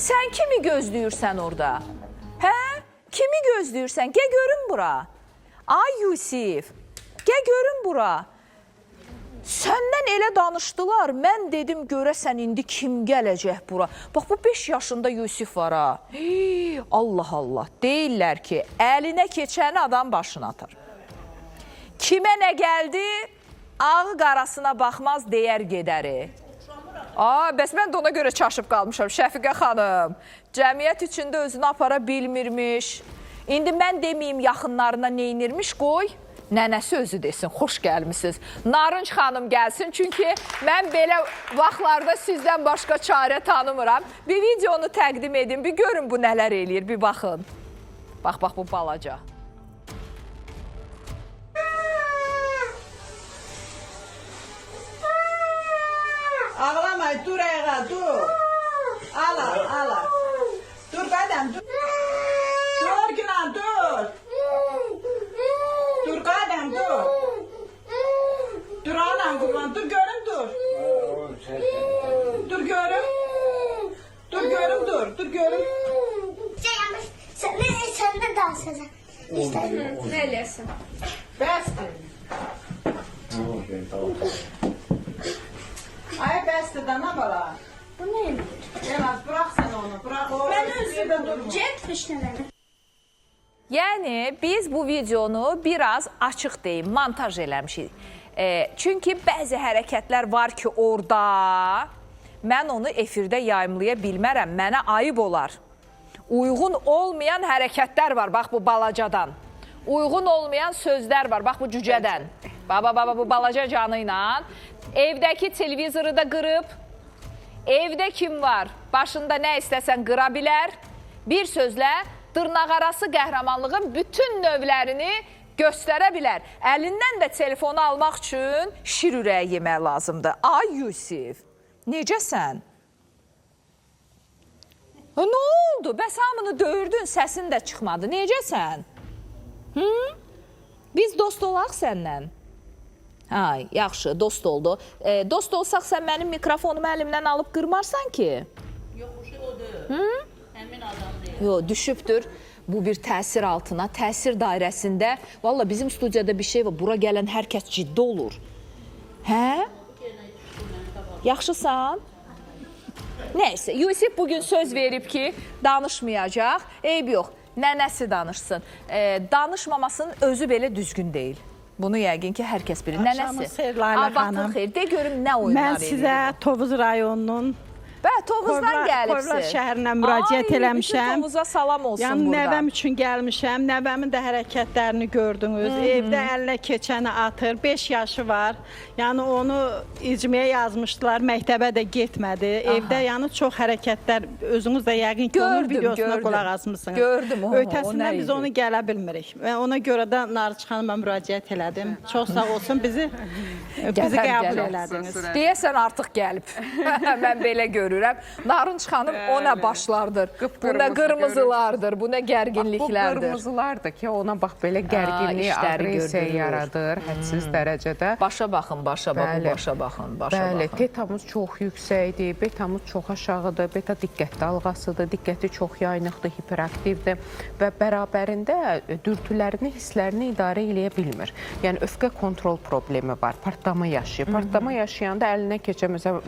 Sən kimi gözləyirsən orada? Hə? Kimi gözləyirsən? Gəl görün bura. Ay Yusif, gəl görün bura. Səndən elə danışdılar, mən dedim görəsən indi kim gələcək bura. Bax, bu 5 yaşında Yusif var ha. Allah Allah, deyirlər ki, əlinə keçəni adam başına atar. Kimə nə gəldi, ağı qarasına baxmaz, deyər gedəri. Bəs mən də ona görə çaşıb qalmışam, Şəfiqə xanım. Cəmiyyət içində özünü apara bilmirmiş. İndi mən deməyim yaxınlarına neynirmiş, qoy. Nənəsi özü desin, xoş gəlmişsiniz. Narınc xanım gəlsin, çünki mən belə vaxtlarda sizdən başqa çarə tanımıram. Bir videonu təqdim edin, bir görün bu nələr eləyir, bir baxın. Bax, bu balaca. Ağlamayın, dur ayağa, dur. Ala. Dur qadəm, dur. Dur Günan, dur. Dur qadəm, dur. Dur anam qurban, dur görüm, dur. Dur görüm. Dur görüm, dur görüm. Sen de dans edin. Ne eləsin? Bəsdir. Ay bəsdir də, nə bala? Bu ne? Elaz, bırax sən onu, bırax o. Ben özüm cetmiş neler. Yəni, biz bu videonu biraz açıq deyim, montaj eləmişik. Çünki bəzi hərəkətlər var ki, orada mən onu efirdə yayımlaya bilmərəm, mənə ayıb olar. Uyğun olmayan hərəkətlər var, bax bu balacadan. Uyğun olmayan sözlər var, bax bu cücədən. Baba, bu balaca canı ilə. Evdəki televizoru da qırıb. Evdə kim var? Başında nə istəsən qıra bilər. Bir sözlə, dırnaqarası qəhrəmanlığın bütün növlərini göstərə bilər. Əlindən də telefonu almaq üçün şir ürəyi yemək lazımdır. Ay Yusif, necəsən? Nə oldu? Bəs hamını döyürdün, səsin də çıxmadı. Necəsən? Biz dost olaq səndən. Ay, yaxşı, dost oldu. Dost olsaq sən mənim mikrofonumu əlimdən alıb qırmarsan ki? Yox, o şey o deyil. Həmin adam deyil. Yox, düşübdür. Bu bir təsir altına, təsir dairəsində. Valla bizim studiyada bir şey var. Bura gələn hər kəs ciddi olur. Hə? Yaxşısan? Nəysə, Yusif bugün söz verib ki, danışmayacaq. Eyb yox, nənəsi danışsın. Danışmamasının özü belə düzgün deyil. Bunu yəqin ki, hər kəs bilir. Nənəsi. Axşamınız xeyir, Layla xanım. Xeyir. De görüm nə oyunlar Mən sizə Tovuz rayonunun Tovuzdan gəlibsiniz. Kovlar şəhərinə müraciət eləmişəm. Bütün Tovuza salam olsun yəni, burada. Nəvəm üçün gəlmişəm. Nəvəmin də hərəkətlərini gördünüz. Evdə əlinə keçəni atır. 5 yaşı var. Yəni onu icmiyə yazmışdılar. Məktəbə də getmədi. Evdə yəni çox hərəkətlər. Özünüz də yəqin ki, onun videosuna qulaq asmışsınız. Gördüm. Ötəsindən biz onu gələ bilmirik. Və ona görə də Narınc xanıma müraciət elədim. Çox sağ olsun, bizi qəbul elədiniz. Deyəsən artıq gəlib. Mən belə görürəm. Narınc xanım o nə başlardır, bu nə qırmızılardır, bu nə gərginliklərdir. Bu qırmızılardır ki, ona bax belə gərginliyi, agresiya yaradır hədsiz dərəcədə. Başa baxın, başa baxın. Bəli, tetamız çox yüksəkdir, betamız çox aşağıdır, beta diqqət dalğasıdır, diqqəti çox yayınıqdır, hiperaktivdir və bərabərində dürtülərini, hisslərini idarə eləyə bilmir. Yəni, öfqə kontrol problemi var, partlama yaşayır. Partlama yaşayanda əlinə keçə, məsələn,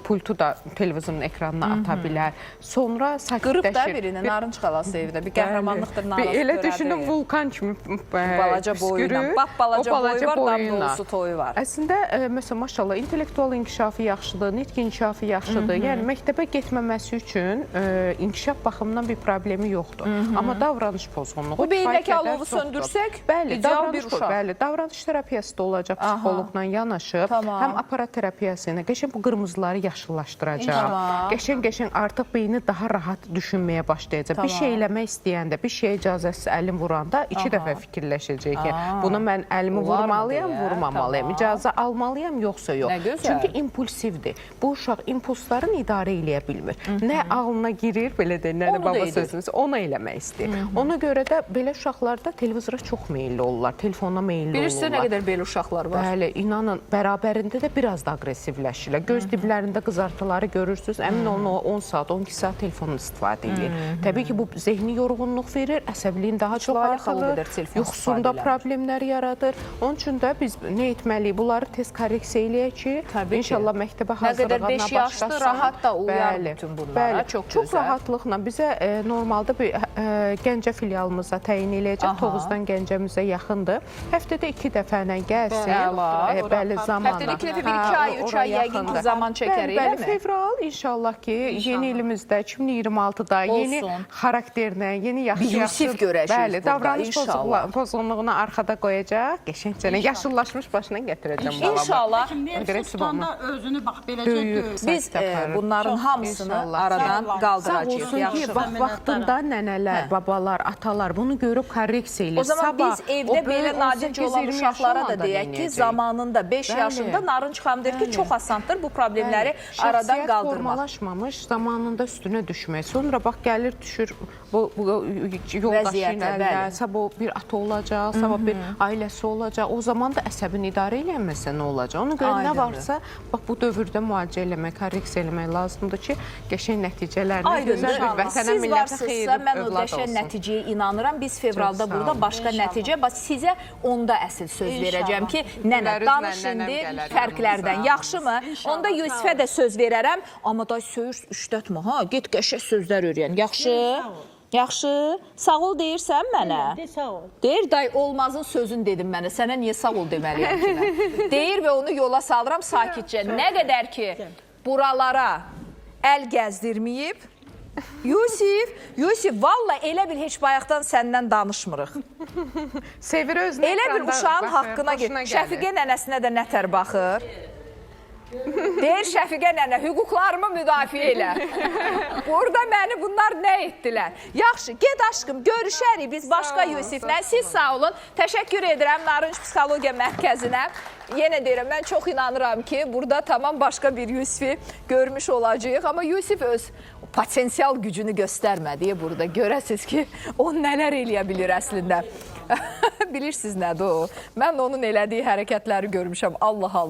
pultu da televizorun ekranına ata bilər. Sonra sakitləşir. Qırıb da birini, Narınc xalası evdə. Bir qəhrəmanlıqdır, narınc elə düşünün, vulkan kimi balaca boyuyla. Bax, balaca boyu var, tam dolusu toyu var. Əslində, məsələn, maşallah, intellektual inkişafı yaxşıdır, nitq inkişafı yaxşıdır. Yəni, məktəbə getməməsi üçün inkişaf baxımından bir problemi yoxdur. Amma davranış pozğunluğu bu beyindəki alovu söndürsək, ideal bir uşaq. Bəli, davranış terapiyası da olacaq psixoloqla yanaşıb. Həm aparat terapiyası ilə, qəşəng bu qırmızıları yaşıllaşdıracaq. Qəşəng artıq beyni daha rahat düşünməyə başlayacaq. Bir şey eləmək istəyəndə, bir şey icazəsiz əlin vuranda 2 dəfə fikirləşəcək ki, buna mən əlimi vurmalıyam, vurmamalıyam, icazə almalıyam, yoxsa yox. Çünki impulsivdir. Bu uşaq impulslarını idarə eləyə bilmir. Nə ağlına girir, belə deyil, nənə baba sözümüz, onu eləmək istəyir. Ona görə də belə uşaqlarda televizora çox meyilli olurlar, telefona meyilli olurlar. Bilirsiniz nə qədər belə uşaqlar var? Bəli, inanın, bərabərində də biraz da aqressivləşirlər. Göz diblərində qızartıları görürsünüz, əmin olun o 10 saat, 12 saat telefonun istifadə edir. Təbii ki, bu zehni yorğunluq verir, əsəbiliyin daha çox artırır, yuxusunda problemlər yaradır. Onun üçün də biz nə etməliyik? Bunları tez korreksiya eləyək ki, inşallah məktəbə hazırlığına başlasın. Nə qədər 5 yaşlı rahat da uyar bütün bunlara. Çox rahatlıqla bizə normalda bir Gəncə filialımıza təyin eləyəcək. Tovuzdan Gəncəmizə yaxındır. Həftədə 2 dəfə gəlsin. Bəli, zamanla. Həftədə 2 dəfə, 1-2 ay, 3 ay yəqin ki, zaman çəkər, elə mi? Fevral inşallah ki, yeni ilimizdə 2026-da yeni xarakterlə, yeni Yusif görəcəyik burada, davranış inşallah. pozğunluğunu arxada qoyacaq. Qəşəngcə yaşıllaşmış başına gətirəcəm babamı. İnşallah. Fustanda özünü bax beləcə döyür. Biz bunların hamısını aradan qaldıracağıq. Yaxşı. Vaxtında nənələr, babalar, atalar bunu görüb korreksiya eləyir. O zaman biz evdə belə nadinc olan uşaqlara da deyək ki, zamanında 5 yaşında Narınc xanım deyir ki, çox asandır bu problemləri aradan qaldırmaq. Şəxsiyyət formalaşmamış, zamanında üstünə düşmək. Sonra bax gəlir, düşür bu yoldaşı ilə, sabah bir ata olacaq, sabah bir ailəsi olacaq. O zaman da əsəbin idarə eləyənməsə nə olacaq? Ona görə nə varsa, bax bu dövrdə müalicə eləmək, korreksiya eləmək lazımdır ki, qəşəng nəticələrini gözəl bir vətənə, millətə xeyirli övlad olsun. Mən o qəşəng nəticəyə inanıram. Biz fevralda burada başqa nəticə, bax sizə onda əsl söz verəcəm ki, nənə, danış indi fərqlərdən, yaxşımı? Onda Yusifə də söz verərəm, amma da söyüş işlətmə, ha, get qəşəng sözlər öyrən, yaxşı? Yaxşı, sağ ol deyirsən mənə? Sağ ol. Deyir, day olmazın sözünü dedim mənə, sənə niyə sağ ol deməliyəm ki mən? Deyir və onu yola salıram sakitcə. Nə qədər ki, buralara əl gəzdirməyib, Yusif, valla elə bil heç bayaqdan səndən danışmırıq. Sevir özünü. Elə bir uşağın haqqına gedir. Şəfiqə nənəsinə də nətər baxır. Deyir Şəfiqə nənə, hüquqlarımı müdafiə elə. Burada məni bunlar nə etdilər? Yaxşı, get aşkım, görüşərik biz başqa Yusiflə. Siz sağ olun. Təşəkkür edirəm Narınc Psixologiya Mərkəzinə. Yenə deyirəm, mən çox inanıram ki, burada tamam başqa bir Yusifi görmüş olacağıq. Amma Yusif öz potensial gücünü göstərmədi burada. Görəsiniz ki, o nələr eləyə bilir əslində. Bilirsiniz nədir o? Mən onun elədiyi hərəkətləri görmüşəm. Allah Allah.